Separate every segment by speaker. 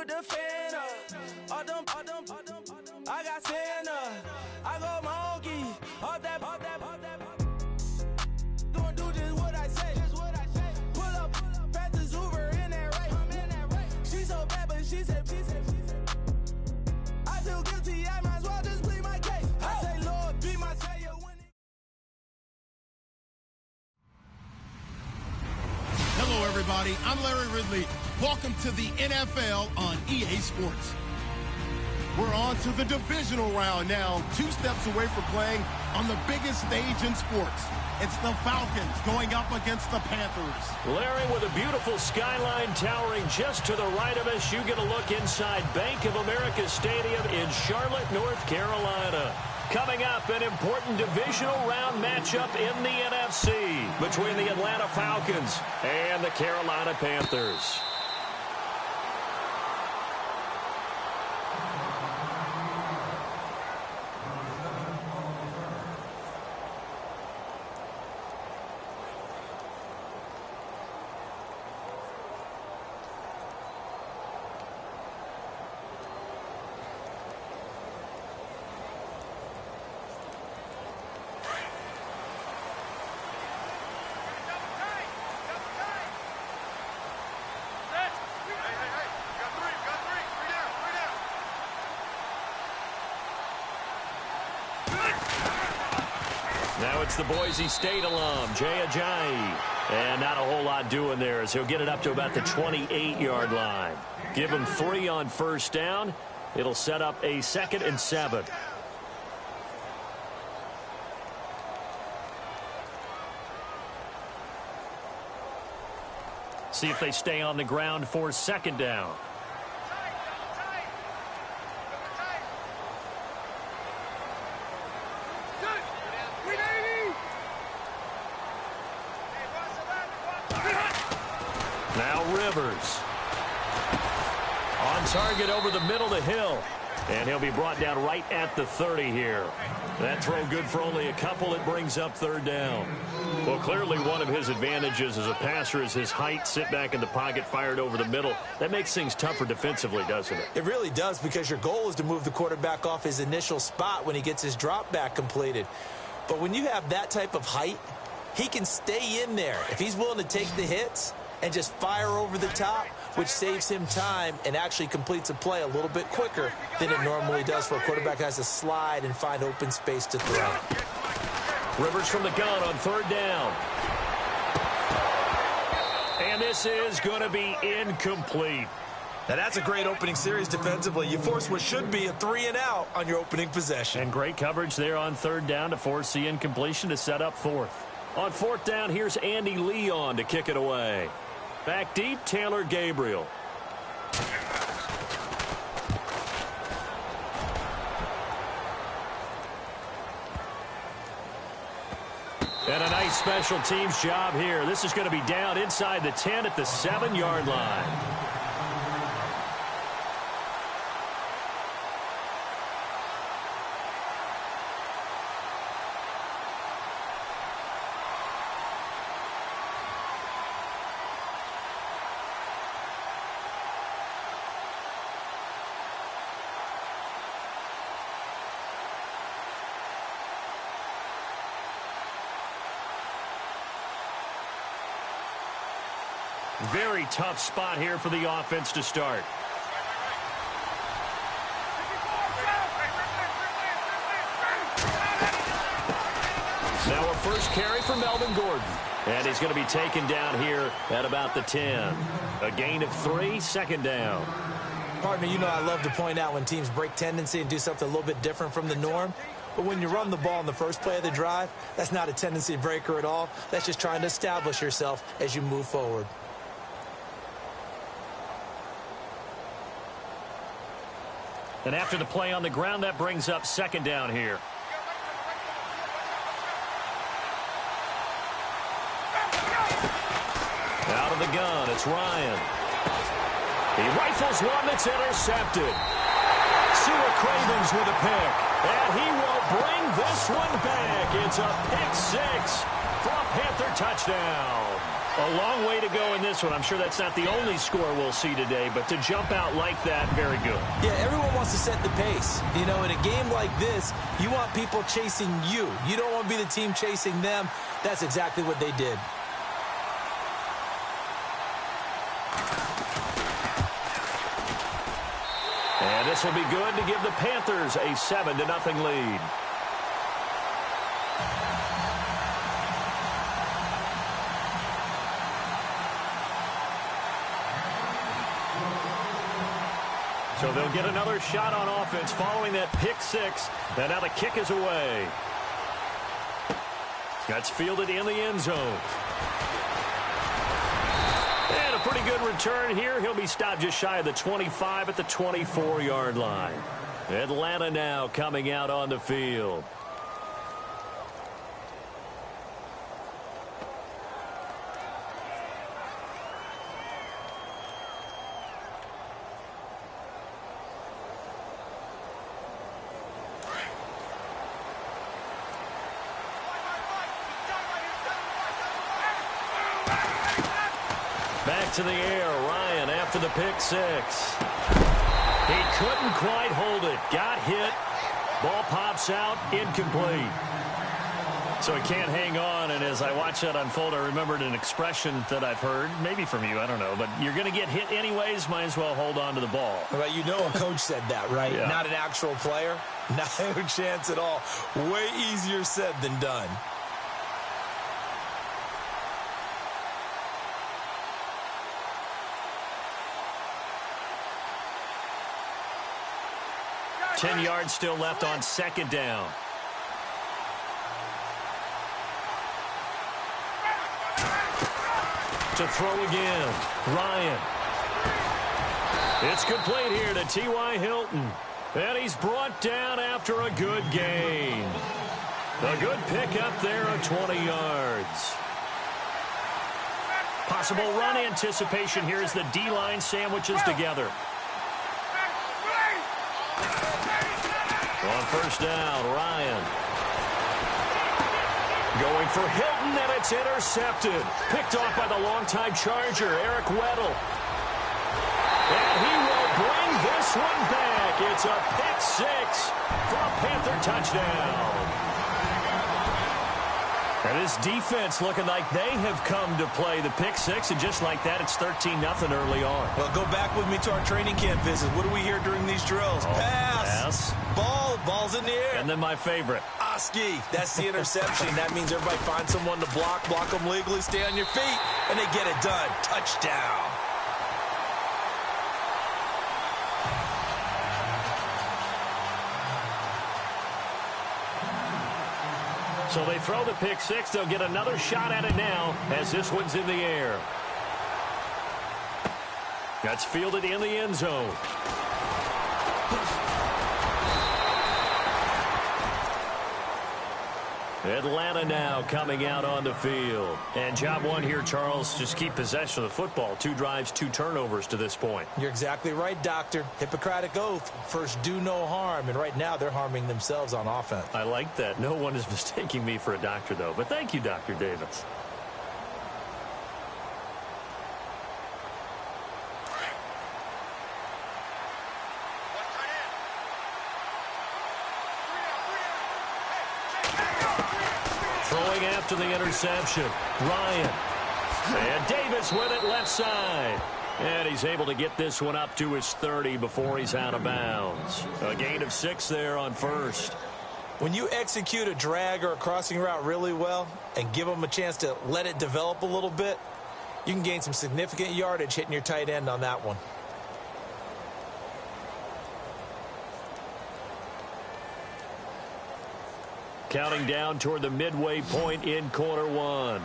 Speaker 1: with the fan up. I got Santa. I go monkey. Off that. Do just what I say. Pull up, pass the Uber in that race. She so bad, but she said. I feel guilty, I might as well just plead my case. I say, Lord, be my savior when it...
Speaker 2: Hello, everybody. I'm Larry Ridley. Welcome to the NFL on EA Sports. We're on to the divisional round now, 2 steps away from playing on the biggest stage in sports. It's the Falcons going up against the Panthers.
Speaker 3: Larry, with a beautiful skyline towering just to the right of us, you get a look inside Bank of America Stadium in Charlotte, North Carolina. Coming up, an important divisional round matchup in the NFC between the Atlanta Falcons and the Carolina Panthers. Now it's the Boise State alum, Jay Ajayi. And not a whole lot doing there as he'll get it up to about the 28-yard line. Give him 3 on first down. It'll set up a 2nd and 7. See if they stay on the ground for 2nd down. Now Rivers. On target over the middle to Hill. And he'll be brought down right at the 30 here. That throw good for only a couple. It brings up 3rd down. Well, clearly one of his advantages as a passer is his height. Sit back in the pocket, fired over the middle. That makes things tougher defensively, doesn't it?
Speaker 4: It really does, because your goal is to move the quarterback off his initial spot when he gets his drop back completed. But when you have that type of height, he can stay in there. If he's willing to take the hits and just fire over the top, which saves him time and actually completes a play a little bit quicker than it normally does for a quarterback who has to slide and find open space to throw.
Speaker 3: Rivers from the gun on 3rd down. And this is going to be incomplete.
Speaker 4: Now that's a great opening series defensively. You force what should be a 3-and-out on your opening possession.
Speaker 3: And great coverage there on 3rd down to force the incompletion to set up 4th. On 4th down, here's Andy Leon to kick it away. Back deep, Taylor Gabriel. And a nice special teams job here. This is going to be down inside the 10 at the 7-yard line. Very tough spot here for the offense to start. Now a first carry for Melvin Gordon. And he's going to be taken down here at about the 10. A gain of 3, 2nd down.
Speaker 4: Partner, you know I love to point out when teams break tendency and do something a little bit different from the norm. But when you run the ball in the first play of the drive, that's not a tendency breaker at all. That's just trying to establish yourself as you move forward.
Speaker 3: And after the play on the ground, that brings up 2nd down here. Out of the gun, it's Ryan. He rifles one that's intercepted. Sua Cravens with a pick. And he will bring this one back. It's a pick 6 for a Panther touchdown. A long way to go in this one. I'm sure that's not the only score we'll see today, but to jump out like that, very good.
Speaker 4: Yeah, everyone wants to set the pace. You know, in a game like this, you want people chasing you. You don't want to be the team chasing them. That's exactly what they did.
Speaker 3: And this will be good to give the Panthers a 7-0 lead. So they'll get another shot on offense following that pick six. And now the kick is away. That's fielded in the end zone. And a pretty good return here. He'll be stopped just shy of the 25 at the 24-yard line. Atlanta now coming out on the field. Back to the air, Ryan after the pick six. He couldn't quite hold it. Got hit. Ball pops out, incomplete. So he can't hang on, and as I watch that unfold, I remembered an expression that I've heard, maybe from you, I don't know, but you're going to get hit anyways, might as well hold on to the ball.
Speaker 4: Well, you know a coach said that, right?
Speaker 3: Yeah.
Speaker 4: Not an actual player. No chance at all. Way easier said than done.
Speaker 3: Ten yards still left on second down. To throw again, Ryan. It's complete here to T.Y. Hilton. And he's brought down after a good gain. A good pickup there of 20 yards. Possible run anticipation here as the D-line sandwiches together. On first down, Ryan. Going for Hilton, and it's intercepted. Picked off by the longtime Charger, Eric Weddle. And he will bring this one back. It's a pick six for a Panther touchdown. And this defense looking like they have come to play the pick six, and just like that, it's 13-0 early on.
Speaker 4: Well, go back with me to our training camp visit. What do we hear during these drills? Pass. Ball's in the air.
Speaker 3: And then my favorite.
Speaker 4: Oski. That's the interception. That means everybody finds someone to block them legally, stay on your feet, and they get it done. Touchdown.
Speaker 3: So they throw the pick six. They'll get another shot at it now as this one's in the air. That's fielded in the end zone. Atlanta now coming out on the field. And job one here, Charles, just keep possession of the football. 2 drives, 2 turnovers to this point.
Speaker 4: You're exactly right, Doctor. Hippocratic oath. First, do no harm. And right now, they're harming themselves on offense.
Speaker 3: I like that. No one is mistaking me for a doctor, though. But thank you, Dr. Davis. Throwing after the interception, Ryan. And Davis with it left side. And he's able to get this one up to his 30 before he's out of bounds. A gain of 6 there on first.
Speaker 4: When you execute a drag or a crossing route really well and give them a chance to let it develop a little bit, you can gain some significant yardage hitting your tight end on that one.
Speaker 3: Counting down toward the midway point in quarter one.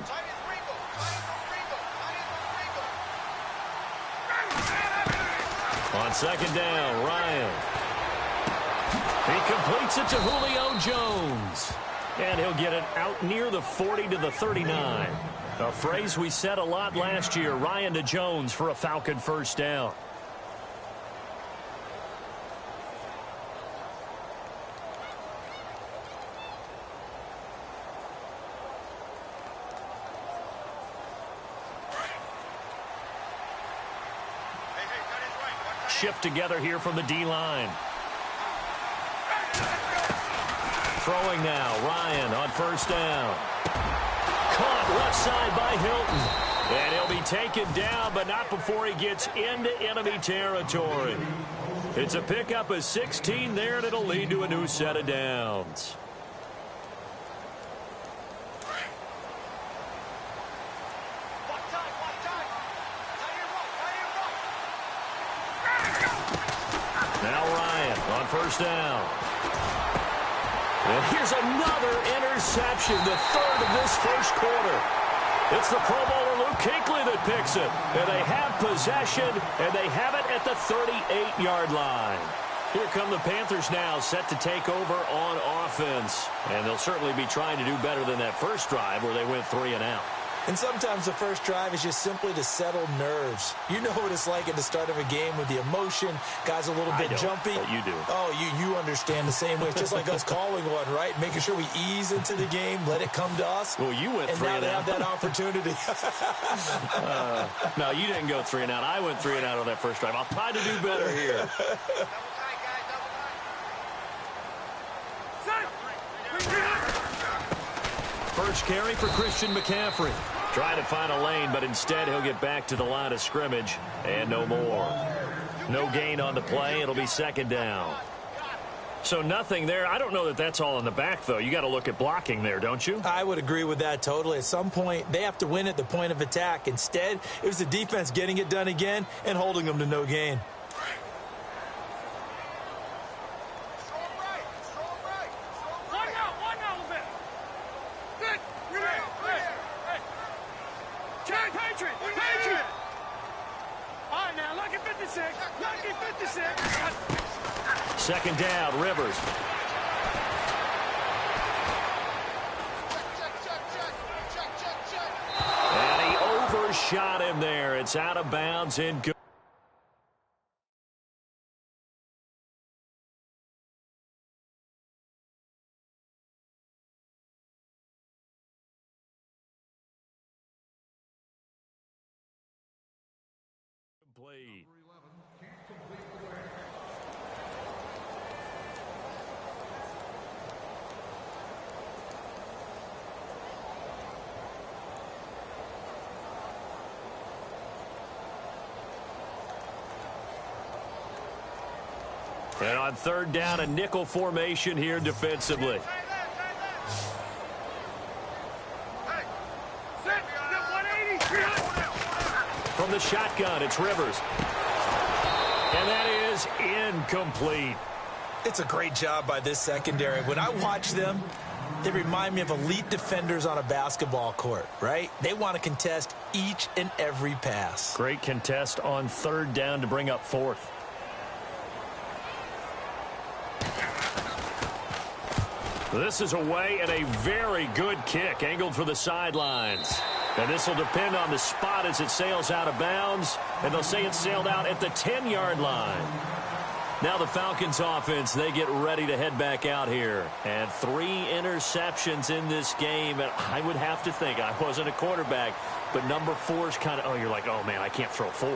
Speaker 3: On second down, Ryan. He completes it to Julio Jones. And he'll get it out near the 40 to the 39. A phrase we said a lot last year, Ryan to Jones for a Falcon first down. shift together here from the D-line. Throwing now, Ryan on first down. Caught left side by Hilton. And he'll be taken down, but not before he gets into enemy territory. It's a pickup of 16 there, and it'll lead to a new set of downs. Now Ryan on first down. And here's another interception, the third of this first quarter. It's the Pro Bowler Luke Kuechly that picks it. And they have possession, and they have it at the 38-yard line. Here come the Panthers now, set to take over on offense. And they'll certainly be trying to do better than that first drive where they went 3 and out.
Speaker 4: And sometimes the first drive is just simply to settle nerves. You know what it's like at the start of a game with the emotion. Guys a little bit jumpy.
Speaker 3: But you do.
Speaker 4: Oh, you understand the same way. It's just like us calling one, right? Making sure we ease into the game, let it come to us.
Speaker 3: Well, you went 3 and out.
Speaker 4: And now they have that opportunity.
Speaker 3: No, you didn't go 3 and out. I went 3 and out on that first drive. I'll try to do better here. First carry for Christian McCaffrey. Trying to find a lane, but instead he'll get back to the line of scrimmage. And no more. No gain on the play. It'll be second down. So nothing there. I don't know that that's all in the back, though. You got to look at blocking there, don't you?
Speaker 4: I would agree with that totally. At some point, they have to win at the point of attack. Instead, it was the defense getting it done again and holding them to no gain.
Speaker 3: Second down, Rivers. And he overshot him there. It's out of bounds and good. Complete. And on third down, a nickel formation here defensively. From the shotgun, it's Rivers. And that is incomplete.
Speaker 4: It's a great job by this secondary. When I watch them, they remind me of elite defenders on a basketball court, right? They want to contest each and every pass.
Speaker 3: Great contest on third down to bring up fourth. This is away and a very good kick angled for the sidelines. And this will depend on the spot as it sails out of bounds. And they'll say it sailed out at the 10-yard line. Now the Falcons offense, they get ready to head back out here. And 3 interceptions in this game. And I would have to think, I wasn't a quarterback, but number 4 is kind of, oh, you're like, oh, man, I can't throw 4.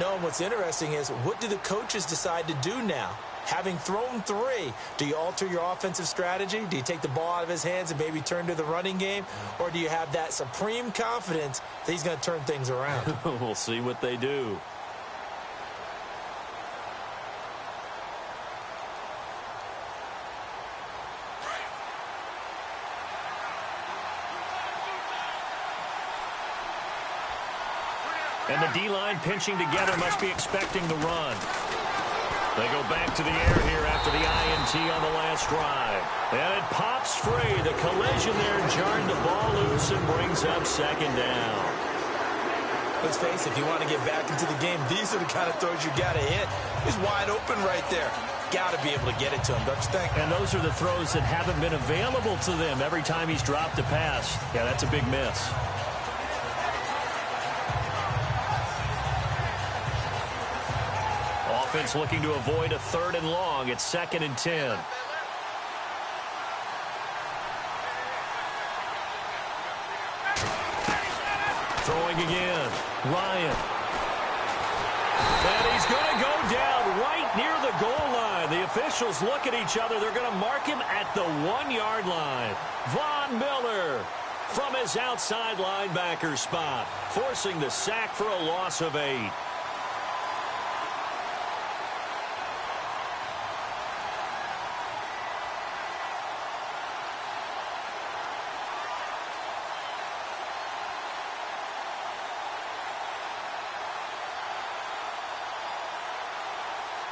Speaker 4: No, and what's interesting is, what do the coaches decide to do now? Having thrown 3, do you alter your offensive strategy? Do you take the ball out of his hands and maybe turn to the running game? Or do you have that supreme confidence that he's going to turn things around?
Speaker 3: We'll see what they do. And the D-line pinching together must be expecting the run. They go back to the air here after the INT on the last drive. And it pops free. The collision there jarred the ball loose and brings up second down.
Speaker 4: Let's face it, if you want to get back into the game, these are the kind of throws you got to hit. He's wide open right there. Got to be able to get it to him, don't you think?
Speaker 3: And those are the throws that haven't been available to them every time he's dropped a pass. Yeah, that's a big miss. Offense looking to avoid a 3rd and long. It's 2nd and 10. Throwing again. Ryan. And he's going to go down right near the goal line. The officials look at each other. They're going to mark him at the 1-yard line. Von Miller from his outside linebacker spot, forcing the sack for a loss of 8.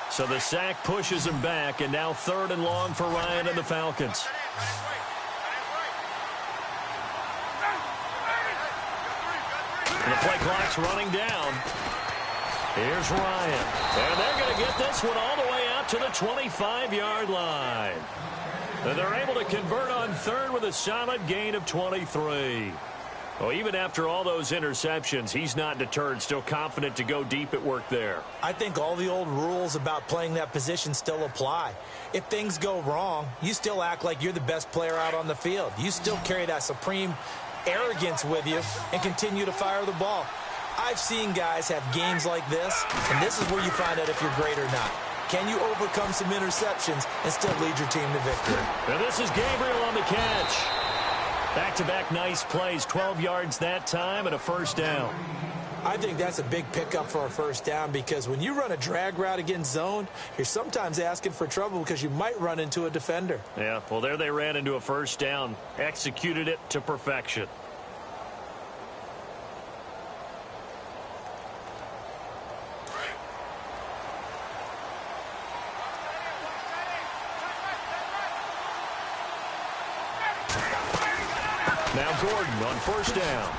Speaker 3: So the sack pushes him back, and now 3rd and long for Ryan and the Falcons. And the play clock's running down. Here's Ryan. And they're going to get this one all the way out to the 25-yard line. And they're able to convert on 3rd with a solid gain of 23. Well, even after all those interceptions, he's not deterred, still confident to go deep at work there.
Speaker 4: I think all the old rules about playing that position still apply. If things go wrong, you still act like you're the best player out on the field. You still carry that supreme arrogance with you and continue to fire the ball. I've seen guys have games like this, and this is where you find out if you're great or not. Can you overcome some interceptions and still lead your team to victory?
Speaker 3: Now this is Gabriel on the catch. Back-to-back nice plays, 12 yards that time and a 1st down.
Speaker 4: I think that's a big pickup for a 1st down because when you run a drag route against zone, you're sometimes asking for trouble because you might run into a defender.
Speaker 3: Yeah, well, there they ran into a 1st down, executed it to perfection. Now Gordon on 1st down.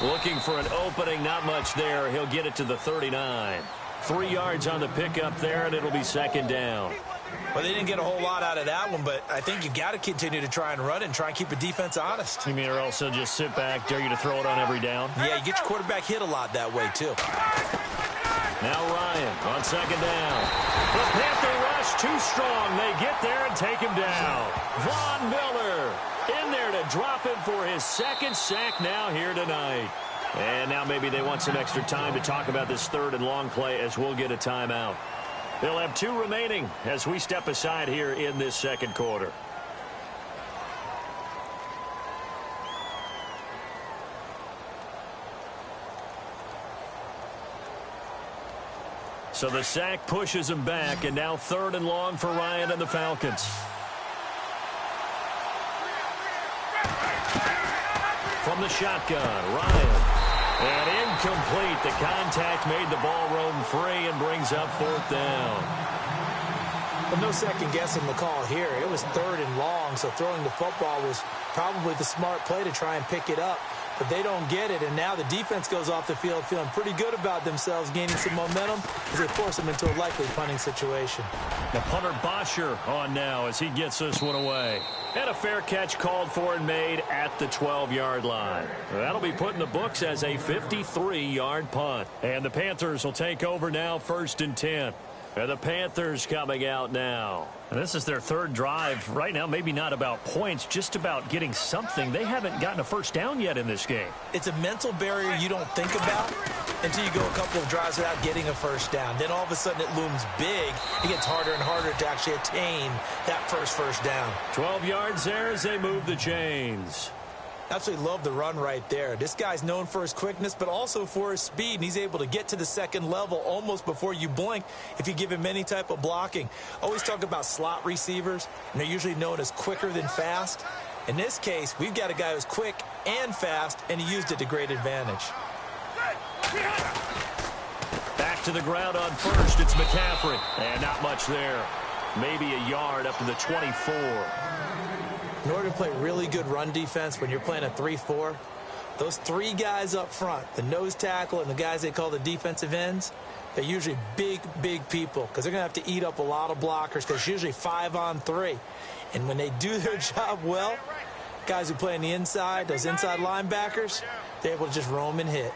Speaker 3: Looking for an opening, not much there. He'll get it to the 39. 3 yards on the pickup there, and it'll be 2nd down.
Speaker 4: Well, they didn't get a whole lot out of that one, but I think you've got to continue to try and run and try and keep the defense honest.
Speaker 3: You mean or else they'll just sit back, dare you to throw it on every down?
Speaker 4: Yeah, you get your quarterback hit a lot that way, too.
Speaker 3: Now Ryan on 2nd down. The Panther rush too strong. They get there and take him down. Von Miller in there to drop him for his 2nd sack now here tonight. And now maybe they want some extra time to talk about this 3rd and long play as we'll get a timeout. They'll have 2 remaining as we step aside here in this 2nd quarter. So the sack pushes him back, and now 3rd and long for Ryan and the Falcons. From the shotgun, Ryan. And incomplete. The contact made the ball roam free and brings up 4th down.
Speaker 4: Well, no second guessing the call here. It was 3rd and long, so throwing the football was probably the smart play to try and pick it up. But they don't get it, and now the defense goes off the field feeling pretty good about themselves, gaining some momentum as they force them into a likely punting situation.
Speaker 3: The punter Bosher on now as he gets this one away. And a fair catch called for and made at the 12-yard line. That'll be put in the books as a 53-yard punt. And the Panthers will take over now, 1st and 10. And the Panthers coming out now. And this is their 3rd drive. Right now, maybe not about points, just about getting something. They haven't gotten a 1st down yet in this game.
Speaker 4: It's a mental barrier you don't think about until you go a couple of drives without getting a 1st down. Then all of a sudden it looms big. It gets harder and harder to actually attain that first down.
Speaker 3: 12 yards there as they move the chains.
Speaker 4: Absolutely love the run right there. This guy's known for his quickness, but also for his speed, and he's able to get to the 2nd level almost before you blink if you give him any type of blocking. Always talk about slot receivers, and they're usually known as quicker than fast. In this case, we've got a guy who's quick and fast, and he used it to great advantage.
Speaker 3: Back to the ground on 1st. It's McCaffrey, and not much there. Maybe a yard up to the 24.
Speaker 4: In order to play really good run defense when you're playing a 3-4, those 3 guys up front, the nose tackle and the guys they call the defensive ends, they're usually big, big people because they're going to have to eat up a lot of blockers because it's usually 5-on-3. And when they do their job well, guys who play on the inside, those inside linebackers, they're able to just roam and hit.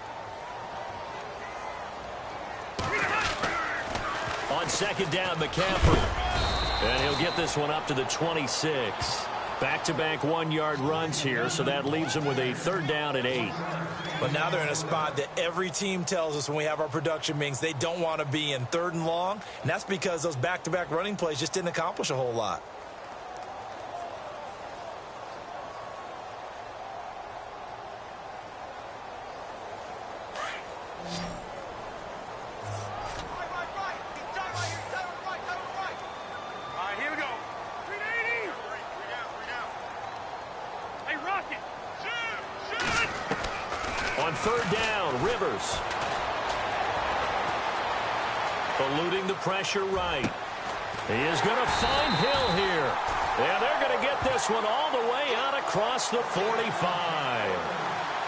Speaker 3: On 2nd down, McCaffrey. And he'll get this one up to the 26. Back-to-back one-yard runs here, so that leaves them with a 3rd down and 8.
Speaker 4: But now they're in a spot that every team tells us when we have our production meetings they don't want to be in, 3rd and long. And that's because those back-to-back running plays just didn't accomplish a whole lot.
Speaker 3: On 3rd down, Rivers. Eluding the pressure right. He is going to find Hill here. And they're going to get this one all the way out across the 45.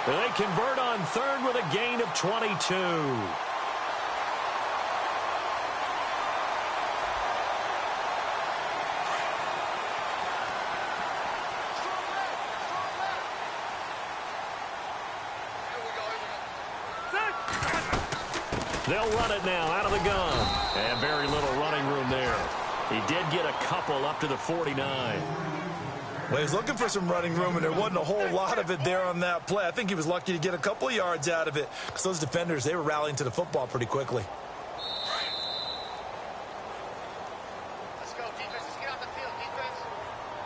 Speaker 3: They convert on 3rd with a gain of 22. They'll run it now out of the gun. And very little running room there. He did get a couple up to the 49.
Speaker 4: Well, he was looking for some running room, and there wasn't a whole lot of it there on that play. I think he was lucky to get a couple of yards out of it because those defenders, they were rallying to the football pretty quickly.
Speaker 5: Let's go, defense. Let's get off the field, defense.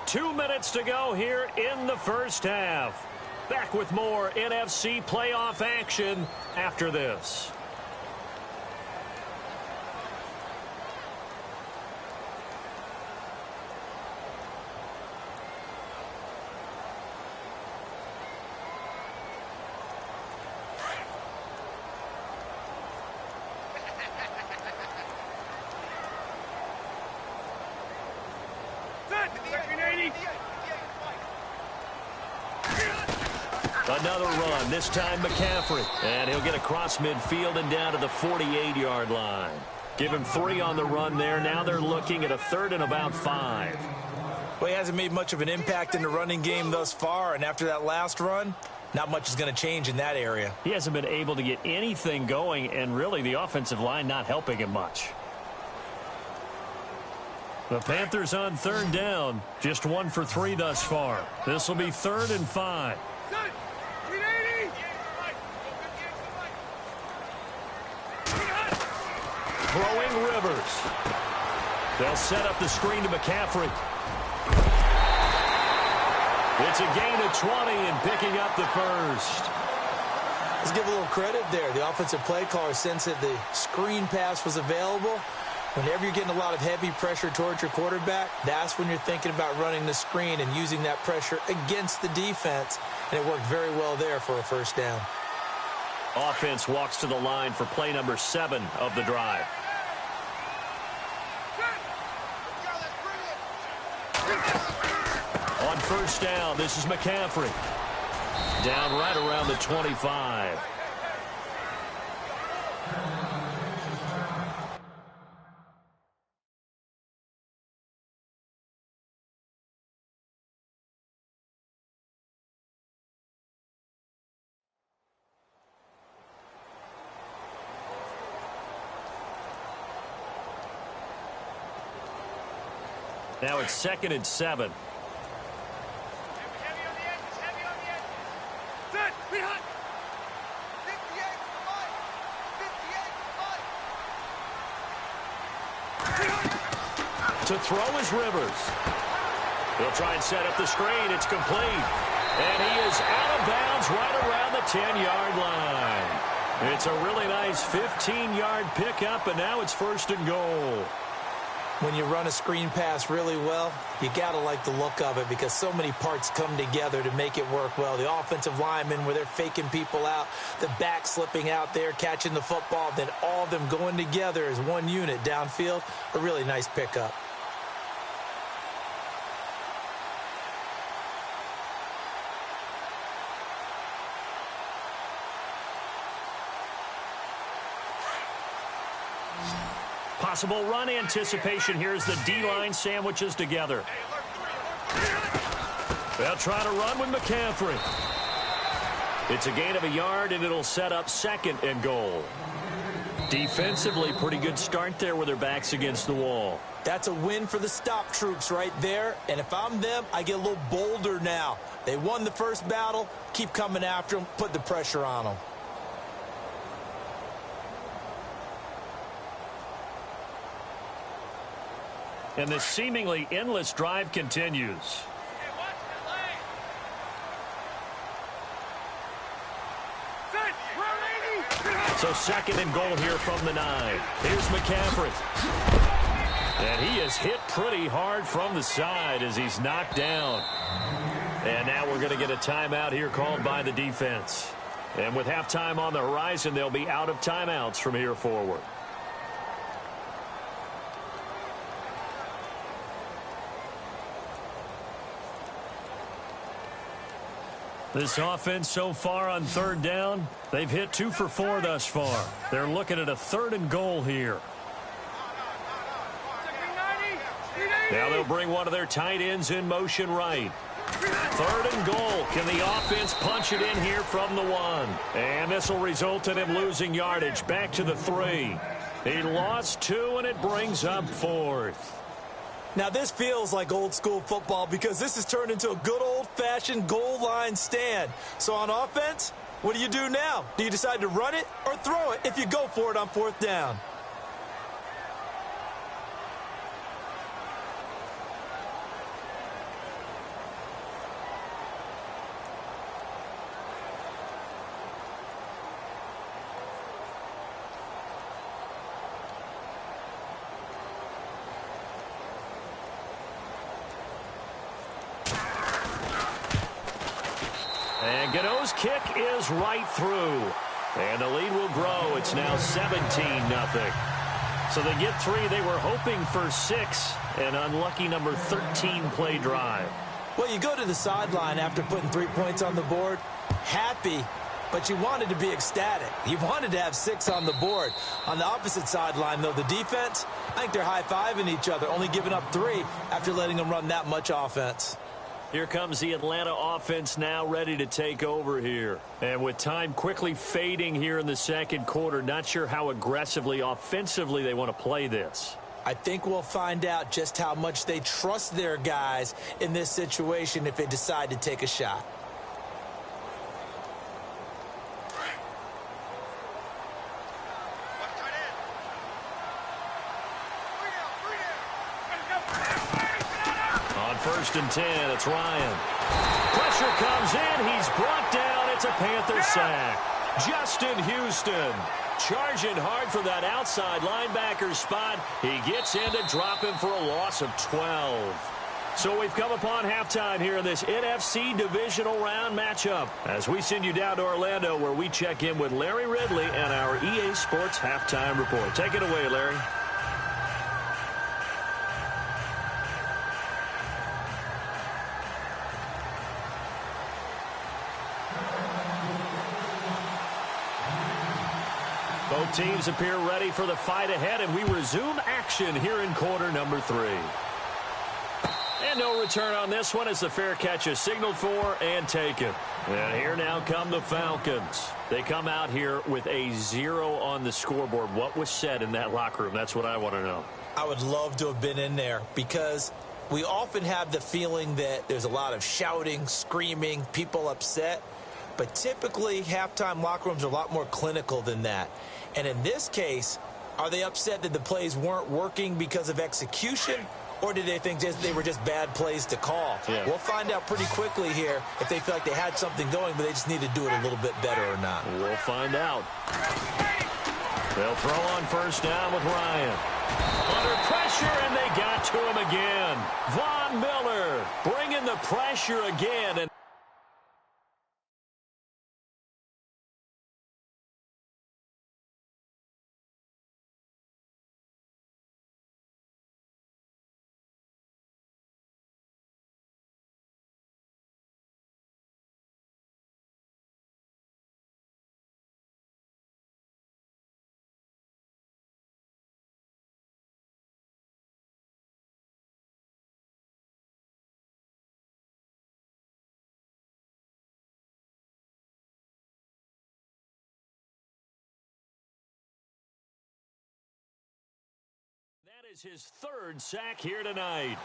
Speaker 3: 2 minutes to go here in the first half. Back with more NFC playoff action after this. Another run, this time McCaffrey. And he'll get across midfield and down to the 48-yard line. Give him 3 on the run there. Now they're looking at a 3rd and about 5.
Speaker 4: Well, he hasn't made much of an impact in the running game thus far, and after that last run, not much is going to change in that area.
Speaker 3: He hasn't been able to get anything going, and really the offensive line not helping him much. The Panthers on 3rd down, just 1 for 3 thus far. This will be 3rd and 5. Throwing Rivers. They'll set up the screen to McCaffrey. It's a gain of 20 and picking up the first.
Speaker 4: Let's give a little credit there. The offensive play caller sensed that the screen pass was available. Whenever you're getting a lot of heavy pressure towards your quarterback, that's when you're thinking about running the screen and using that pressure against the defense. And it worked very well there for a first down.
Speaker 3: Offense walks to the line for play number 7 of the drive. On 1st down, this is McCaffrey. Down right around the 25. Now it's 2nd and 7.
Speaker 5: Heavy on the edges, heavy on the edges. Set, behind. 58
Speaker 3: To throw is Rivers. He'll try and set up the screen. It's complete. And he is out of bounds right around the 10-yard line. It's a really nice 15-yard pickup, and now it's 1st and goal.
Speaker 4: When you run a screen pass really well, you got to like the look of it because so many parts come together to make it work well. The offensive linemen where they're faking people out, the back slipping out there, catching the football, then all of them going together as one unit downfield. A really nice pickup.
Speaker 3: Possible run anticipation here as the D-line sandwiches together. They'll try to run with McCaffrey. It's a gain of a yard, and it'll set up 2nd and goal. Defensively, pretty good start there with their backs against the wall.
Speaker 4: That's a win for the stop troops right there. And if I'm them, I get a little bolder now. They won the first battle. Keep coming after them. Put the pressure on them.
Speaker 3: And the seemingly endless drive continues. So second and goal here from the 9. Here's McCaffrey. And he is hit pretty hard from the side as he's knocked down. And now we're going to get a timeout here called by the defense. And with halftime on the horizon, they'll be out of timeouts from here forward. This offense so far on third down, they've hit 2 for 4 thus far. They're looking at a 3rd and goal here. Now they'll bring one of their tight ends in motion right. 3rd and goal. Can the offense punch it in here from the 1? And this will result in him losing yardage back to the 3. He lost 2, and it brings up 4th.
Speaker 4: Now, this feels like old-school football because this has turned into a good old-fashioned goal line stand. So on offense, what do you do now? Do you decide to run it or throw it if you go for it on 4th down?
Speaker 3: And Gano's kick is right through. And the lead will grow. It's now 17-0. So they get 3. They were hoping for 6. An unlucky number 13 play drive.
Speaker 4: Well, you go to the sideline after putting 3 points on the board, happy, but you wanted to be ecstatic. You wanted to have 6 on the board. On the opposite sideline, though, the defense, I think they're high-fiving each other, only giving up 3 after letting them run that much offense.
Speaker 3: Here comes the Atlanta offense now ready to take over here. And with time quickly fading here in the second quarter, not sure how aggressively, offensively they want to play this.
Speaker 4: I think we'll find out just how much they trust their guys in this situation if they decide to take a shot.
Speaker 3: On 1st and 10, it's Ryan. Pressure comes in. He's brought down. It's a Panther sack. Justin Houston charging hard for that outside linebacker spot. He gets in to drop him for a loss of 12. So we've come upon halftime here in this NFC divisional round matchup as we send you down to Orlando where we check in with Larry Ridley and our EA Sports halftime report. Take it away, Larry. Both teams appear ready for the fight ahead, and we resume action here in quarter number 3. And no return on this one as the fair catch is signaled for and taken. And here now come the Falcons. They come out here with a 0 on the scoreboard. What was said in that locker room? That's what I want to know.
Speaker 4: I would love to have been in there because we often have the feeling that there's a lot of shouting, screaming, people upset. But typically, halftime locker rooms are a lot more clinical than that. And in this case, are they upset that the plays weren't working because of execution, or did they think they were just bad plays to call?
Speaker 3: Yeah.
Speaker 4: We'll find out pretty quickly here if they feel like they had something going, but they just need to do it a little bit better or not.
Speaker 3: We'll find out. They'll throw on 1st down with Ryan. Under pressure, and they got to him again. Von Miller bringing the pressure again. And is his third sack here tonight.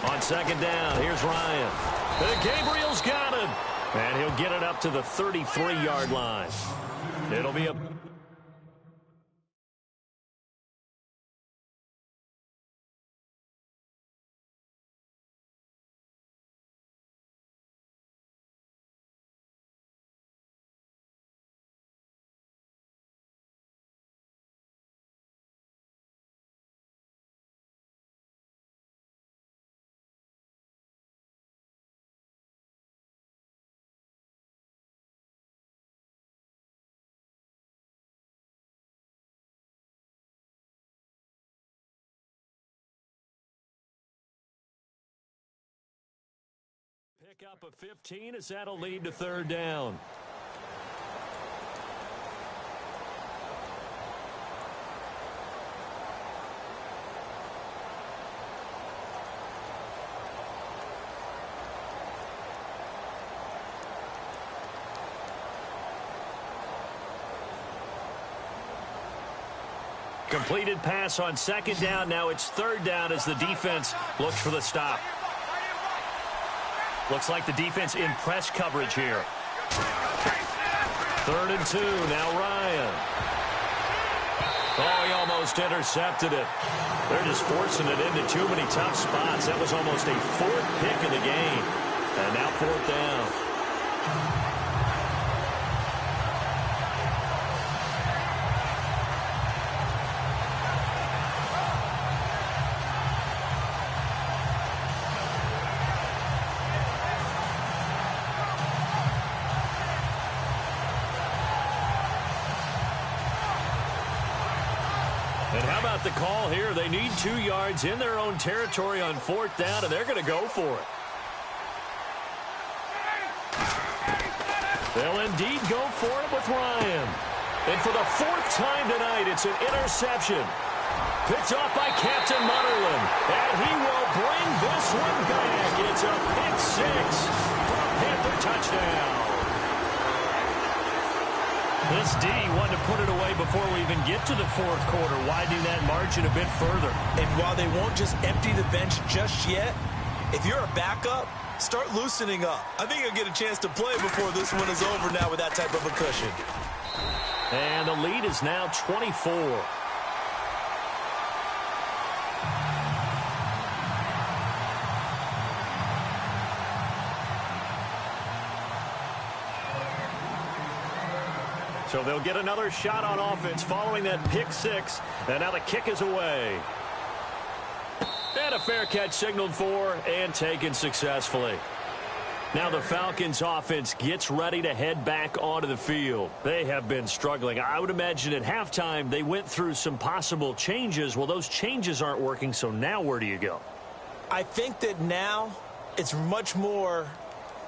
Speaker 3: On second down, here's Ryan. Gabriel's got him. And he'll get it up to the 33-yard line. It'll be a... Pick up a 15 as that'll lead to third down. Completed pass on second down. Now it's third down as the defense looks for the stop. Looks like the defense in press coverage here. 3rd and 2. Now Ryan. Oh, he almost intercepted it. They're just forcing it into too many tough spots. That was almost a 4th pick of the game. And now 4th down. And how about the call here? They need 2 yards in their own territory on 4th down, and they're going to go for it. They'll indeed go for it with Ryan. And for the 4th time tonight, it's an interception. Picked off by Captain Mutterland. And he will bring this one back. It's a pick 6 for a Panther touchdown. This D wanted to put it away before we even get to the 4th quarter, widening that margin a bit further.
Speaker 4: And while they won't just empty the bench just yet, if you're a backup, start loosening up. I think you'll get a chance to play before this one is over now with that type of a cushion.
Speaker 3: And the lead is now 24. So they'll get another shot on offense following that pick 6. And now the kick is away. And a fair catch signaled for and taken successfully. Now the Falcons offense gets ready to head back onto the field. They have been struggling. I would imagine at halftime they went through some possible changes. Well, those changes aren't working, so now where do you go?
Speaker 4: I think that now it's much more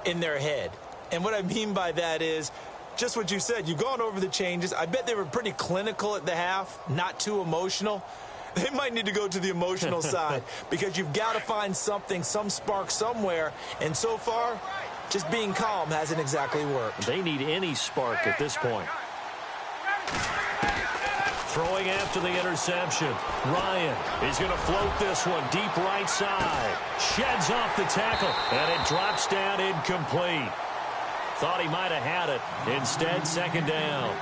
Speaker 4: in their head. And what I mean by that is just what you said. You've gone over the changes. I bet they were pretty clinical at the half, not too emotional. They might need to go to the emotional side because you've got to find something, some spark somewhere. And so far, just being calm hasn't exactly worked.
Speaker 3: They need any spark at this point. Throwing after the interception. Ryan is going to float this one deep right side. Sheds off the tackle, and it drops down incomplete. Thought he might have had it. Instead, second down.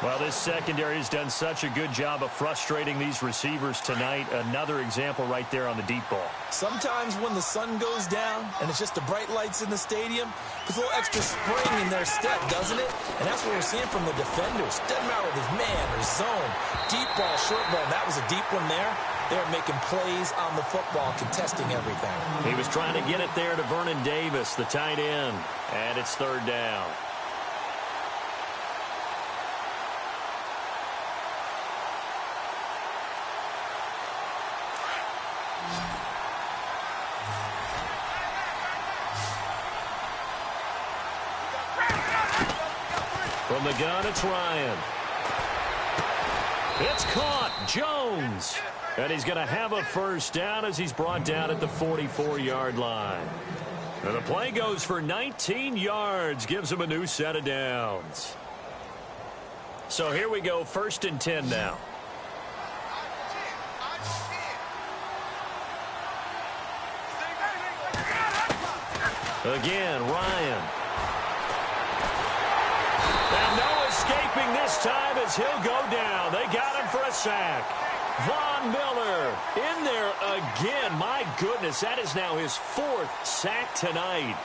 Speaker 3: Well, this secondary has done such a good job of frustrating these receivers tonight. Another example right there on the deep ball.
Speaker 4: Sometimes when the sun goes down and it's just the bright lights in the stadium, there's a little extra spring in their step, doesn't it? And that's what we're seeing from the defenders. Doesn't matter whether it's man or zone. Deep ball, short ball. That was a deep one there. They're making plays on the football, contesting everything.
Speaker 3: He was trying to get it there to Vernon Davis, the tight end. And it's third down. From the gun, it's Ryan. It's caught. Jones. And he's going to have a first down as he's brought down at the 44-yard line. And the play goes for 19 yards. Gives him a new set of downs. So here we go. 1st and 10 now. Again, Ryan. And no escaping this time as he'll go down. They got him for a sack. Von Miller in there again. My goodness, that is now his 4th sack tonight.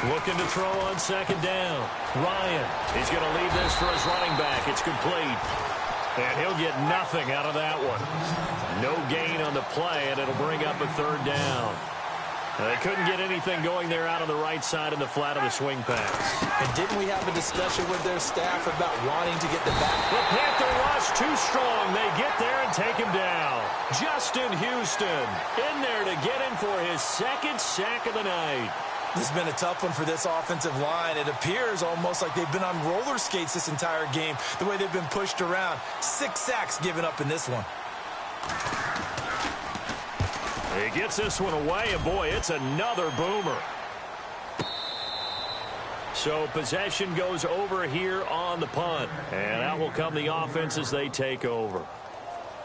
Speaker 3: Looking to throw on 2nd down. Ryan, he's going to leave this for his running back. It's complete. And he'll get nothing out of that one. No gain on the play, and it'll bring up a 3rd down. They couldn't get anything going there out on the right side in the flat of the swing pass.
Speaker 4: And didn't we have a discussion with their staff about wanting to get the back?
Speaker 3: The Panther rush too strong. They get there and take him down. Justin Houston in there to get him for his 2nd sack of the night.
Speaker 4: This has been a tough one for this offensive line. It appears almost like they've been on roller skates this entire game, the way they've been pushed around. 6 sacks given up in this one.
Speaker 3: He gets this one away, and boy, it's another boomer. So possession goes over here on the punt, and out will come the offense as they take over.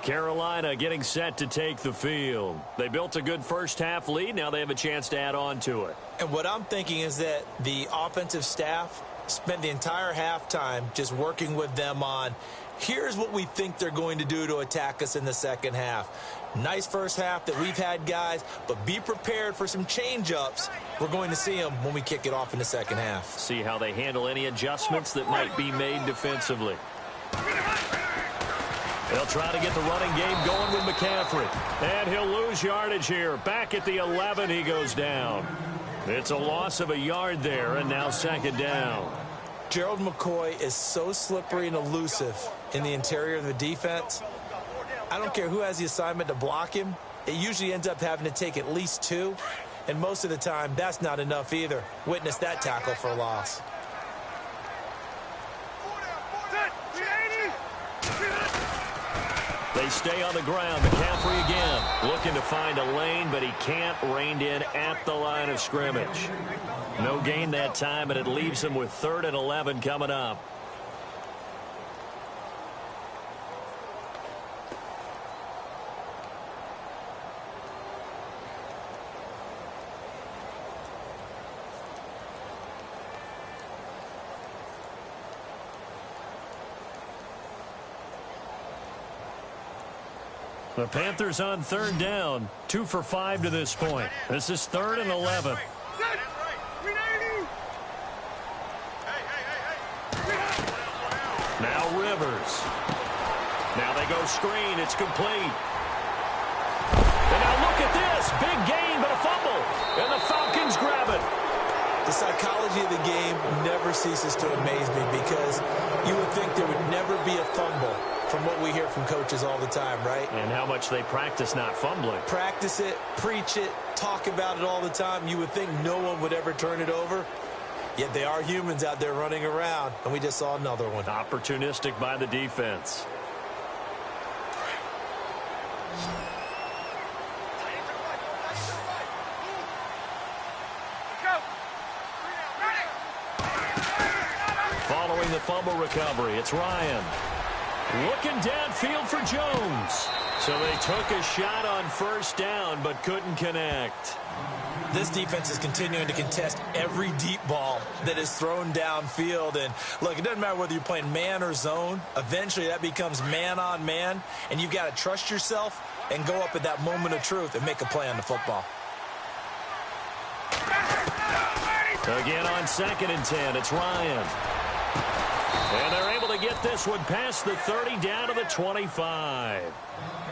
Speaker 3: Carolina getting set to take the field. They built a good 1st half lead. Now they have a chance to add on to it.
Speaker 4: And what I'm thinking is that the offensive staff spent the entire halftime just working with them on, here's what we think they're going to do to attack us in the 2nd half. Nice 1st half that we've had, guys, but be prepared for some change-ups. We're going to see them when we kick it off in the 2nd half.
Speaker 3: See how they handle any adjustments that might be made defensively. They'll try to get the running game going with McCaffrey. And he'll lose yardage here. Back at the 11, he goes down. It's a loss of a yard there, and now 2nd down.
Speaker 4: Gerald McCoy is so slippery and elusive in the interior of the defense. I don't care who has the assignment to block him. It usually ends up having to take at least 2. And most of the time, that's not enough either. Witness that tackle for a loss.
Speaker 3: They stay on the ground. McCaffrey again looking to find a lane, but he can't. Reined in at the line of scrimmage. No gain that time, and it leaves him with 3rd and 11 coming up. The Panthers on 3rd down. 2 for 5 to this point. This is 3rd and 11. Now Rivers. Now they go screen. It's complete. And now look at this. Big gain, but a fumble. And the Falcons grab it.
Speaker 4: The psychology of the game never ceases to amaze me because you would think there would never be a fumble from what we hear from coaches all the time, right?
Speaker 3: And how much they practice not fumbling.
Speaker 4: Practice it, preach it, talk about it all the time. You would think no one would ever turn it over. Yet they are humans out there running around, and we just saw another one.
Speaker 3: Opportunistic by the defense. Following the fumble recovery, it's Ryan. Looking downfield for Jones. So they took a shot on 1st down, but couldn't connect.
Speaker 4: This defense is continuing to contest every deep ball that is thrown downfield. And, look, it doesn't matter whether you're playing man or zone. Eventually, that becomes man on man, and you've got to trust yourself and go up at that moment of truth and make a play on the football.
Speaker 3: Again on 2nd and 10, it's Ryan. And they're able to get this one past the 30 down to the 25.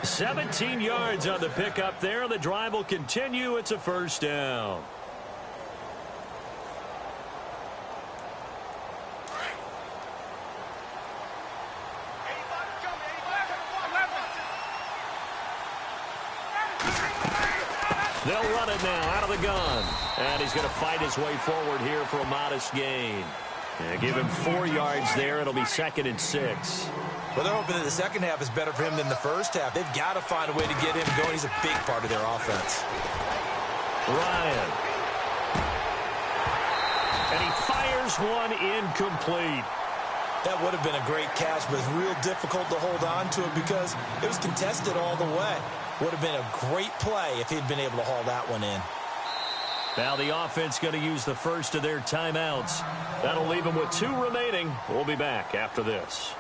Speaker 3: 17 yards on the pickup there. The drive will continue. It's a 1st down. They'll run it now out of the gun. And he's going to fight his way forward here for a modest gain. Give him 4 yards there. It'll be 2nd and 6.
Speaker 4: Well, they're hoping that the second half is better for him than the first half. They've got to find a way to get him going. He's a big part of their offense.
Speaker 3: Ryan. And he fires one incomplete.
Speaker 4: That would have been a great catch, but it's real difficult to hold on to it because it was contested all the way. Would have been a great play if he'd been able to haul that one in.
Speaker 3: Now the offense going to use the first of their timeouts. That'll leave them with 2 remaining. We'll be back after this.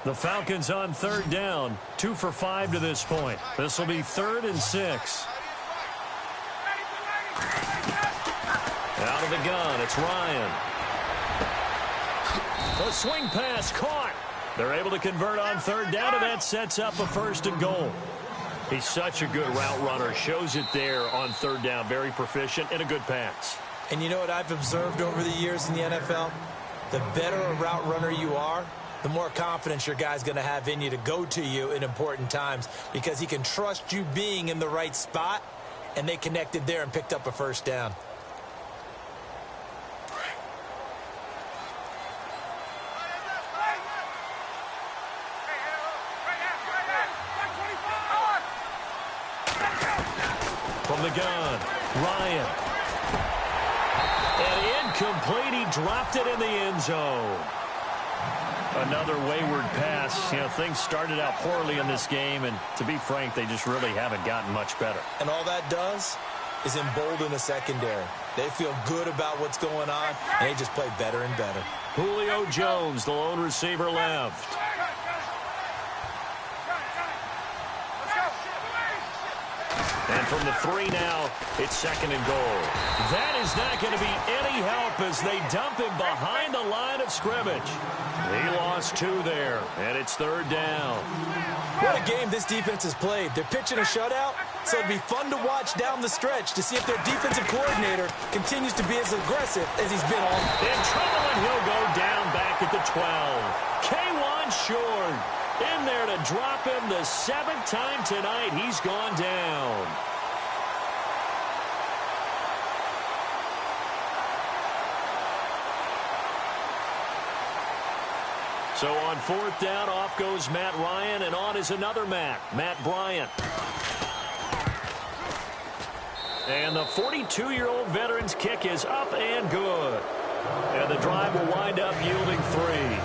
Speaker 3: The Falcons on 3rd down. 2 for 5 to this point. This will be 3rd and 6. Out of the gun, it's Ryan. The swing pass caught. They're able to convert on 3rd down, and that sets up a 1st and goal. He's such a good route runner. Shows it there on 3rd down. Very proficient and a good pass.
Speaker 4: And you know what I've observed over the years in the NFL? The better a route runner you are, the more confidence your guy's going to have in you to go to you in important times because he can trust you being in the right spot, and they connected there and picked up a 1st down.
Speaker 3: From the gun, Ryan. And incomplete. He dropped it in the end zone. Another wayward pass. You know, things started out poorly in this game, and to be frank, they just really haven't gotten much better.
Speaker 4: And all that does is embolden the secondary. They feel good about what's going on, and they just play better and better.
Speaker 3: Julio Jones, the lone receiver left. And from the 3 now, it's 2nd and goal. That is not going to be any help as they dump him behind the line of scrimmage. He lost 2 there, and it's 3rd down.
Speaker 4: What a game this defense has played. They're pitching a shutout, so it'd be fun to watch down the stretch to see if their defensive coordinator continues to be as aggressive as he's been all.
Speaker 3: In trouble, and he'll go down back at the 12. K1 Short in there to drop him the 7th time tonight. He's gone down. So on 4th down, off goes Matt Ryan, and on is another Matt Bryant. And the 42-year-old veteran's kick is up and good. And the drive will wind up yielding 3.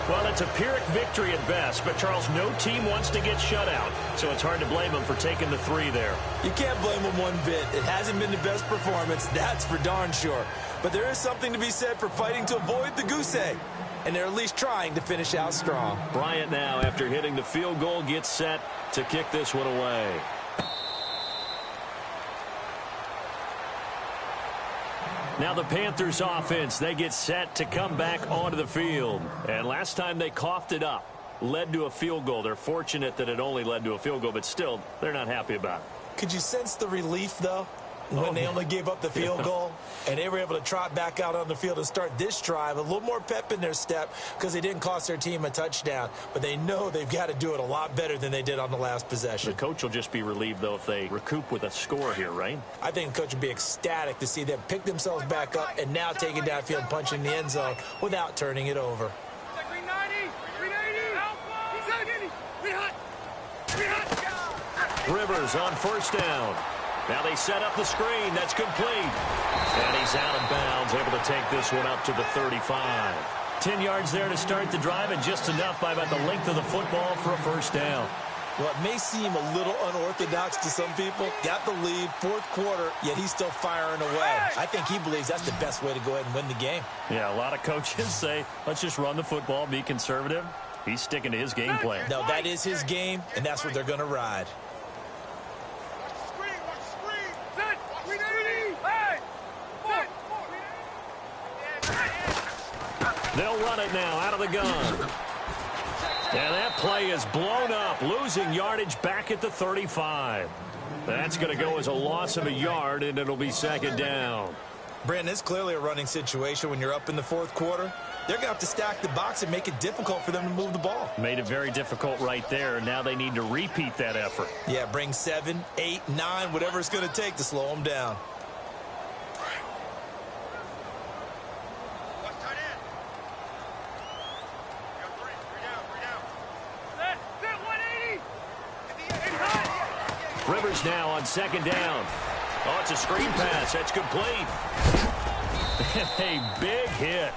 Speaker 3: Well, it's a Pyrrhic victory at best, but, Charles, no team wants to get shut out, so it's hard to blame them for taking the 3 there.
Speaker 4: You can't blame them one bit. It hasn't been the best performance, that's for darn sure. But there is something to be said for fighting to avoid the goose egg, and they're at least trying to finish out strong.
Speaker 3: Bryant now, after hitting the field goal, gets set to kick this one away. Now the Panthers offense, they get set to come back onto the field. And last time they coughed it up, led to a field goal. They're fortunate that it only led to a field goal, but still, they're not happy about it.
Speaker 4: Could you sense the relief, though, when they only gave up the field goal and they were able to trot back out on the field and start this drive? A little more pep in their step because they didn't cost their team a touchdown, but they know they've got to do it a lot better than they did on the last possession.
Speaker 3: The coach will just be relieved, though, if they recoup with a score here, right?
Speaker 4: I think the coach would be ecstatic to see them pick themselves back up and now take it downfield and punch in the end zone without turning it over.
Speaker 3: Rivers on 1st down. Now they set up the screen. That's complete. And he's out of bounds, able to take this one up to the 35. 10 yards there to start the drive, and just enough by about the length of the football for a 1st down.
Speaker 4: Well, it may seem a little unorthodox to some people. Got the lead, 4th quarter, yet he's still firing away. I think he believes that's the best way to go ahead and win the game.
Speaker 3: Yeah, a lot of coaches say, let's just run the football, be conservative. He's sticking to his game plan.
Speaker 4: No, that is his game, and that's what they're going to ride.
Speaker 3: They'll run it now out of the gun. And that play is blown up, losing yardage back at the 35. That's going to go as a loss of a yard, and it'll be second down.
Speaker 4: Brandon, it's clearly a running situation when you're up in the fourth quarter. They're going to have to stack the box and make it difficult for them to move the ball.
Speaker 3: Made it very difficult right there. Now they need to repeat that effort.
Speaker 4: Yeah, bring 7, 8, 9, whatever it's going to take to slow them down.
Speaker 3: Rivers now on second down. Oh, it's a screen pass. That's complete. A big hit.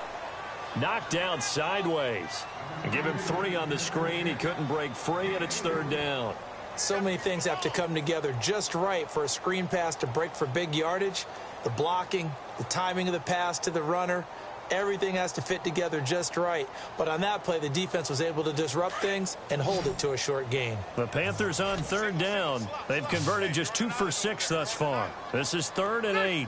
Speaker 3: Knocked down sideways. Give him 3 on the screen. He couldn't break free, and it's third down.
Speaker 4: So many things have to come together just right for a screen pass to break for big yardage. The blocking, the timing of the pass to the runner, everything has to fit together just right. But on that play, the defense was able to disrupt things and hold it to a short gain.
Speaker 3: The Panthers on third down. They've converted just 2 for 6 thus far. This is 3rd and 8.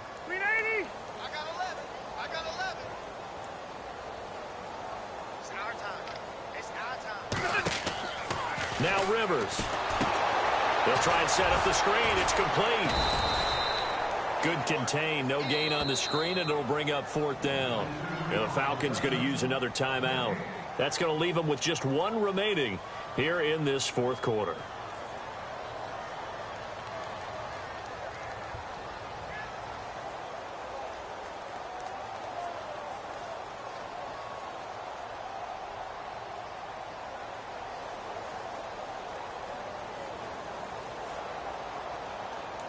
Speaker 3: Now Rivers. They'll try and set up the screen. It's complete. Good contain. No gain on the screen, and it'll bring up 4th down. And the Falcons going to use another timeout. That's going to leave them with just 1 remaining here in this fourth quarter.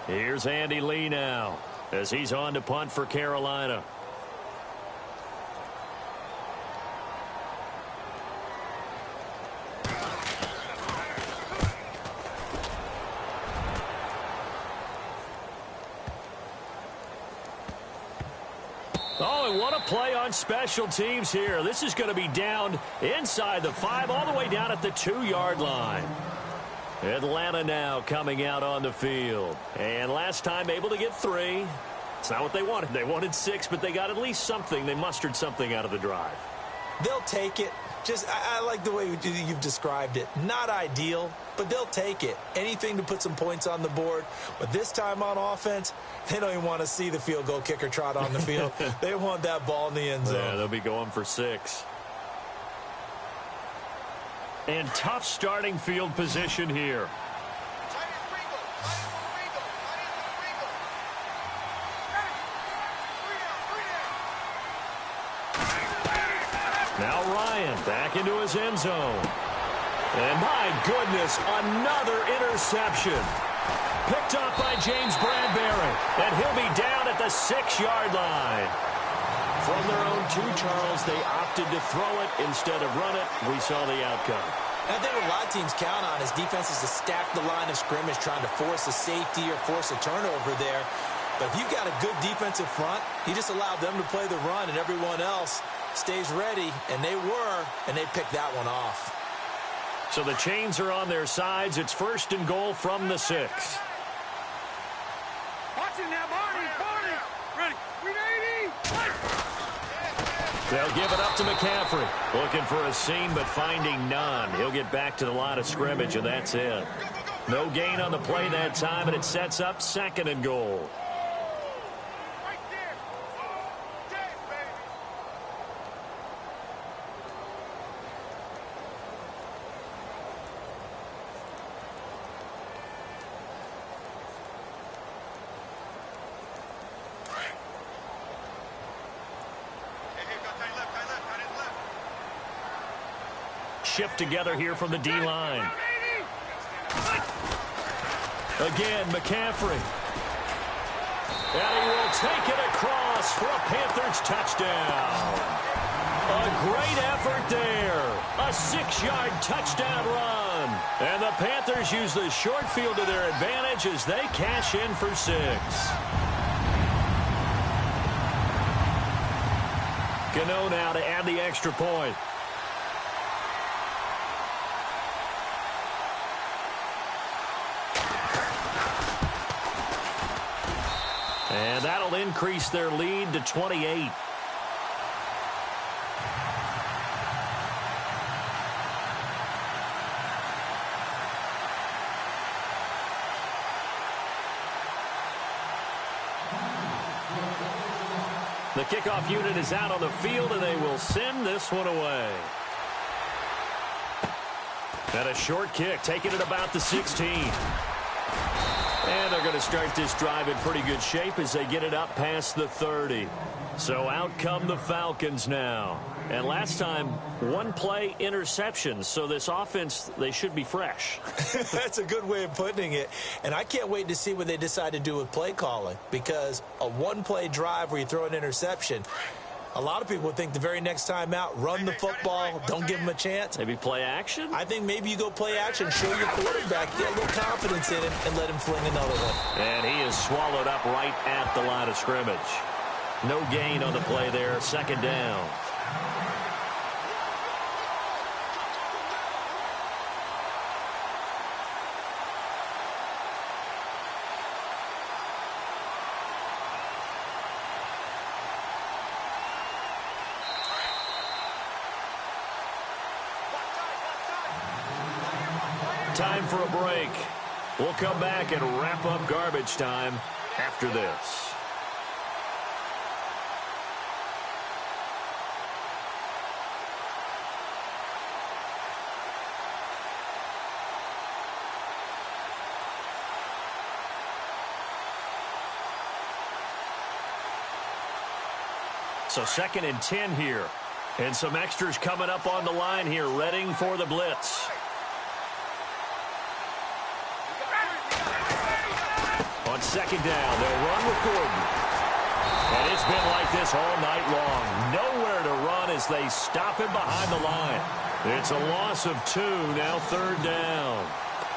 Speaker 3: Here's Andy Lee now as he's on to punt for Carolina. Oh, and what a play on special teams here. This is going to be down inside the 5 all the way down at the 2-yard line. Atlanta now coming out on the field. And last time able to get 3. It's not what they wanted. They wanted 6, but they got at least something. They mustered something out of the drive.
Speaker 4: They'll take it. I like the way you've described it. Not ideal, but they'll take it. Anything to put some points on the board. But this time on offense, they don't even want to see the field goal kicker trot on the field. They want that ball in the end zone.
Speaker 3: Yeah, they'll be going for 6. And tough starting field position here. Now Ryan back into his end zone. And my goodness, another interception. Picked up by James Bradbury. And he'll be down at the 6-yard line. From their own 2, Charles, they opted to throw it instead of run it. We saw the outcome.
Speaker 4: I think what a lot of teams count on is defenses to stack the line of scrimmage, trying to force a safety or force a turnover there. But if you've got a good defensive front, you just allow them to play the run, and everyone else stays ready, and they were, and they picked that one off.
Speaker 3: So the chains are on their sides. It's 1st and goal from the 6.
Speaker 5: Watch it now, Barney. Ready. 380.
Speaker 3: They'll give it up to McCaffrey. Looking for a seam, but finding none. He'll get back to the line of scrimmage, and that's it. No gain on the play that time, and it sets up 2nd and goal.
Speaker 5: Right there. Dang, baby.
Speaker 3: Shift together here from the D-line. Again, McCaffrey. And he will take it across for a Panthers touchdown. A great effort there. A 6-yard touchdown run. And the Panthers use the short field to their advantage as they cash in for 6. Gano now to add the extra point. And that'll increase their lead to 28. The kickoff unit is out on the field, and they will send this one away. And a short kick, taking it about the 16. And they're going to start this drive in pretty good shape as they get it up past the 30. So out come the Falcons now. And last time, one-play interceptions. So this offense, they should be fresh.
Speaker 4: That's a good way of putting it. And I can't wait to see what they decide to do with play calling. Because a one-play drive where you throw an interception, a lot of people would think the very next time out, run the football, don't give them a chance.
Speaker 3: Maybe play action?
Speaker 4: I think maybe you go play action, show your quarterback, get a little confidence in him, and let him fling another one.
Speaker 3: And he is swallowed up right at the line of scrimmage. No gain on the play there, second down. Time for a break. We'll come back and wrap up garbage time after this. So 2nd and 10 here. And some extras coming up on the line here, readying for the blitz. On 2nd down, they'll run with Gordon. And it's been like this all night long. Nowhere to run as they stop him behind the line. It's a loss of 2, now 3rd down.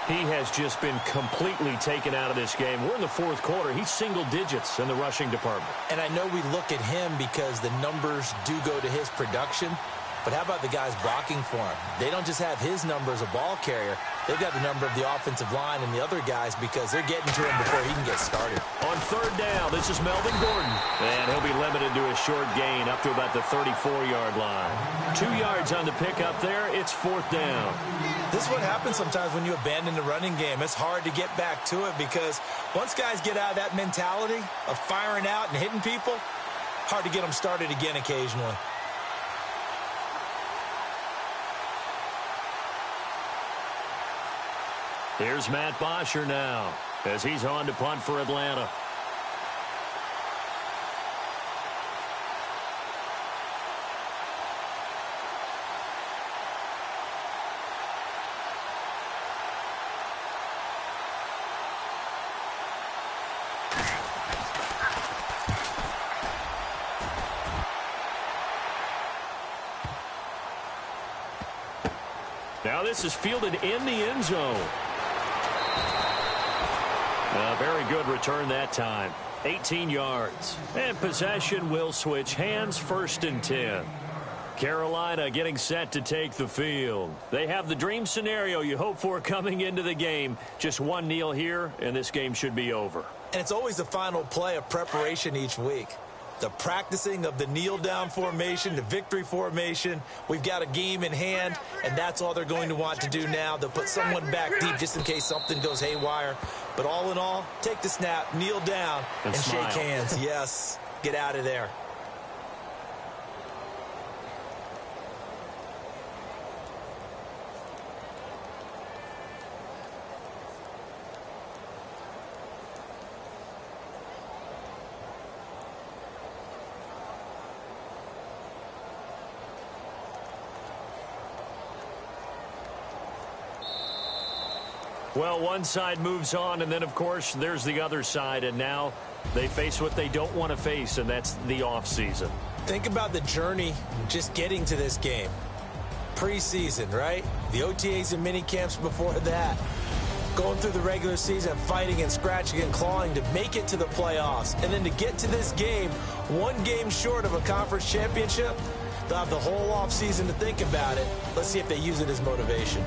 Speaker 3: He has just been completely taken out of this game. We're in the 4th quarter. He's single digits in the rushing department.
Speaker 4: And I know we look at him because the numbers do go to his production. But how about the guys blocking for him? They don't just have his number as a ball carrier. They've got the number of the offensive line and the other guys because they're getting to him before he can get started.
Speaker 3: On 3rd down, this is Melvin Gordon. And he'll be limited to a short gain up to about the 34-yard line. 2 yards on the pickup there. It's 4th down.
Speaker 4: This is what happens sometimes when you abandon the running game. It's hard to get back to it because once guys get out of that mentality of firing out and hitting people, hard to get them started again occasionally.
Speaker 3: Here's Matt Bosher now as he's on to punt for Atlanta. Now this is fielded in the end zone. A very good return that time. 18 yards. And possession will switch hands, 1st and 10. Carolina getting set to take the field. They have the dream scenario you hope for coming into the game. Just one kneel here, and this game should be over.
Speaker 4: And it's always the final play of preparation each week. The practicing of the kneel-down formation, the victory formation. We've got a game in hand, and that's all they're going to want to do now. They'll put someone back deep just in case something goes haywire. But all in all, take the snap, kneel down, and shake hands. Yes, get out of there.
Speaker 3: Well, one side moves on, and then, of course, there's the other side, and now they face what they don't want to face, and that's the offseason.
Speaker 4: Think about the journey just getting to this game. Preseason, right? The OTAs and mini camps before that. Going through the regular season, fighting and scratching and clawing to make it to the playoffs. And then to get to this game, one game short of a conference championship, they'll have the whole offseason to think about it. Let's see if they use it as motivation.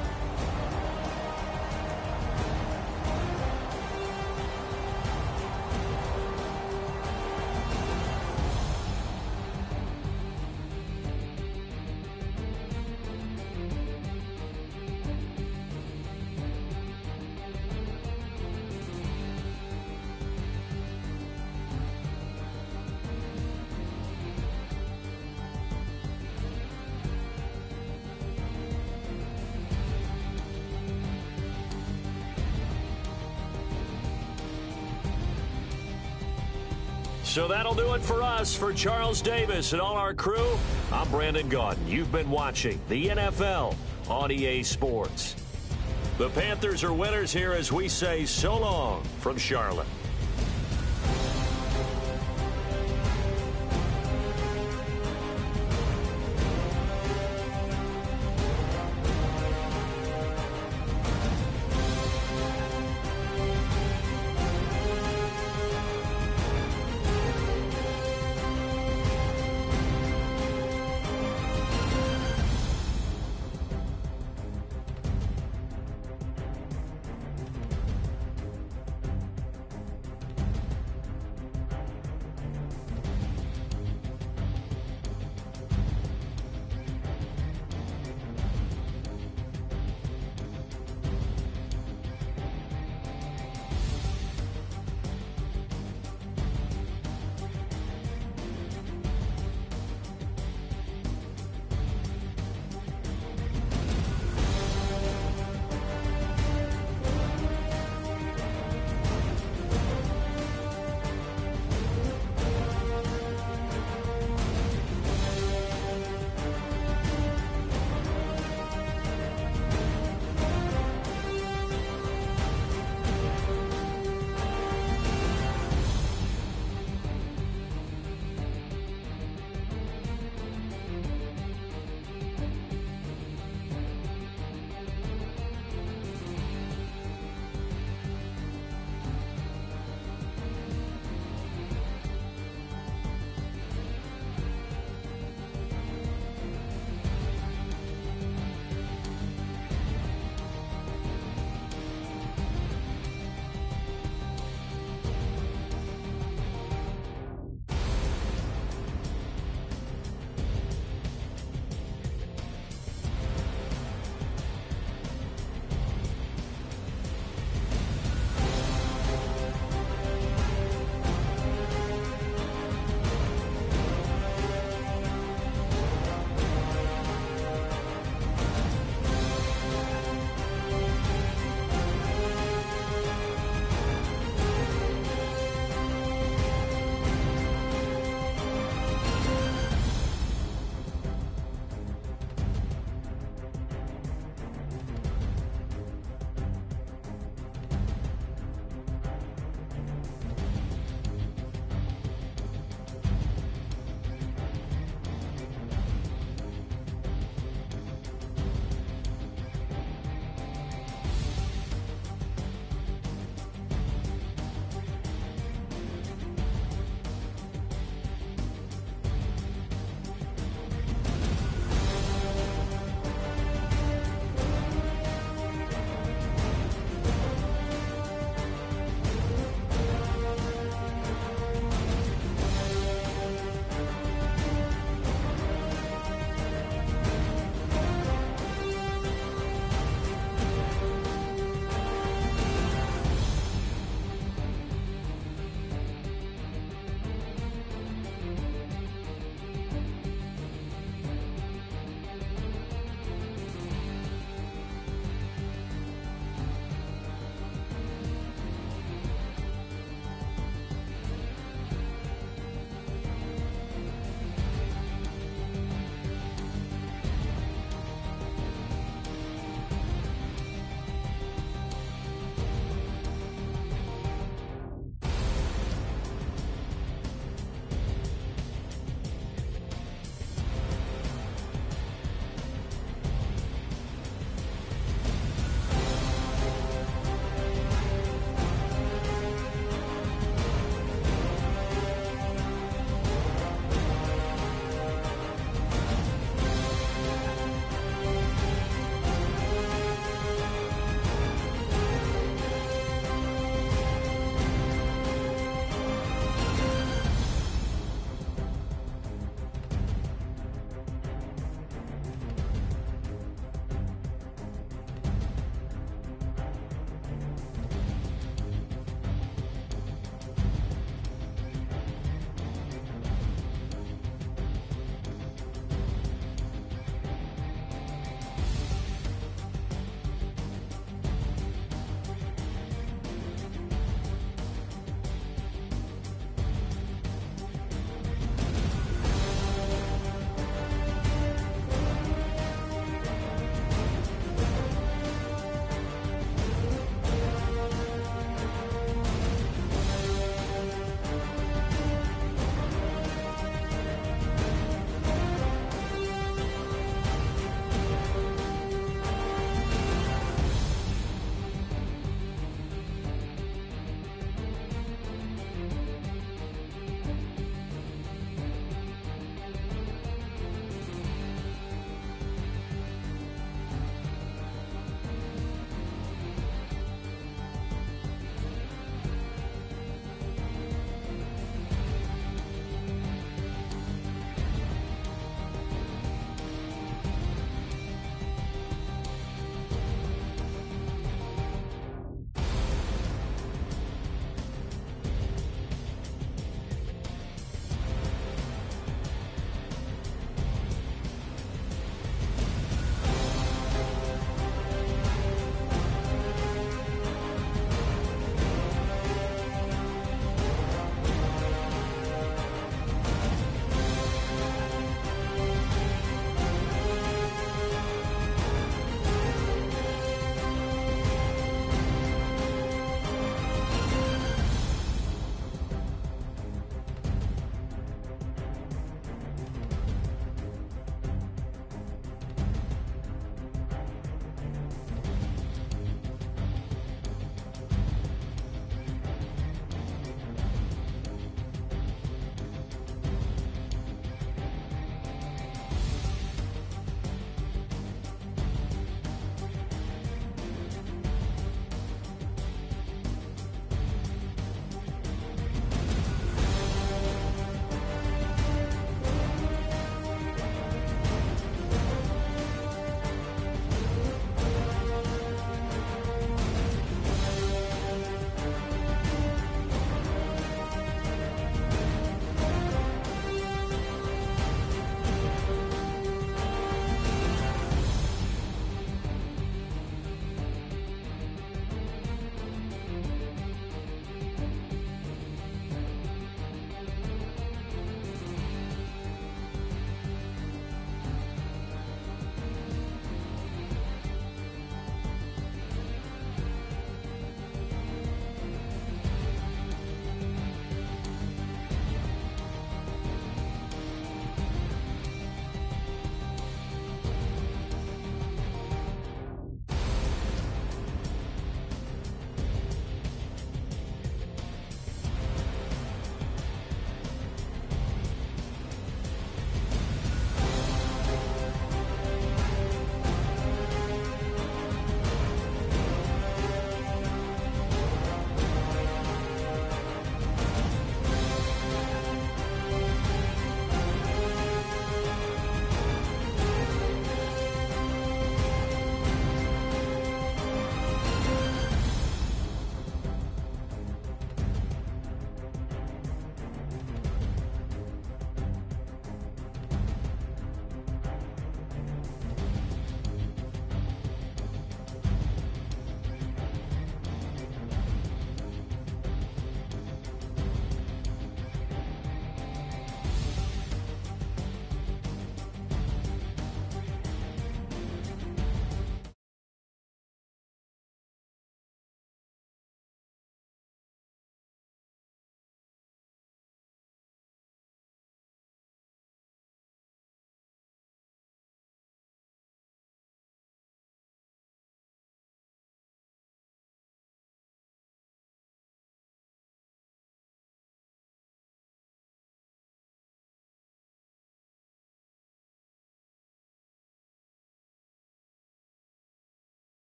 Speaker 3: So that'll do it for us. For Charles Davis and all our crew, I'm Brandon Gaudin. You've been watching the NFL on EA Sports. The Panthers are winners here as we say so long from Charlotte.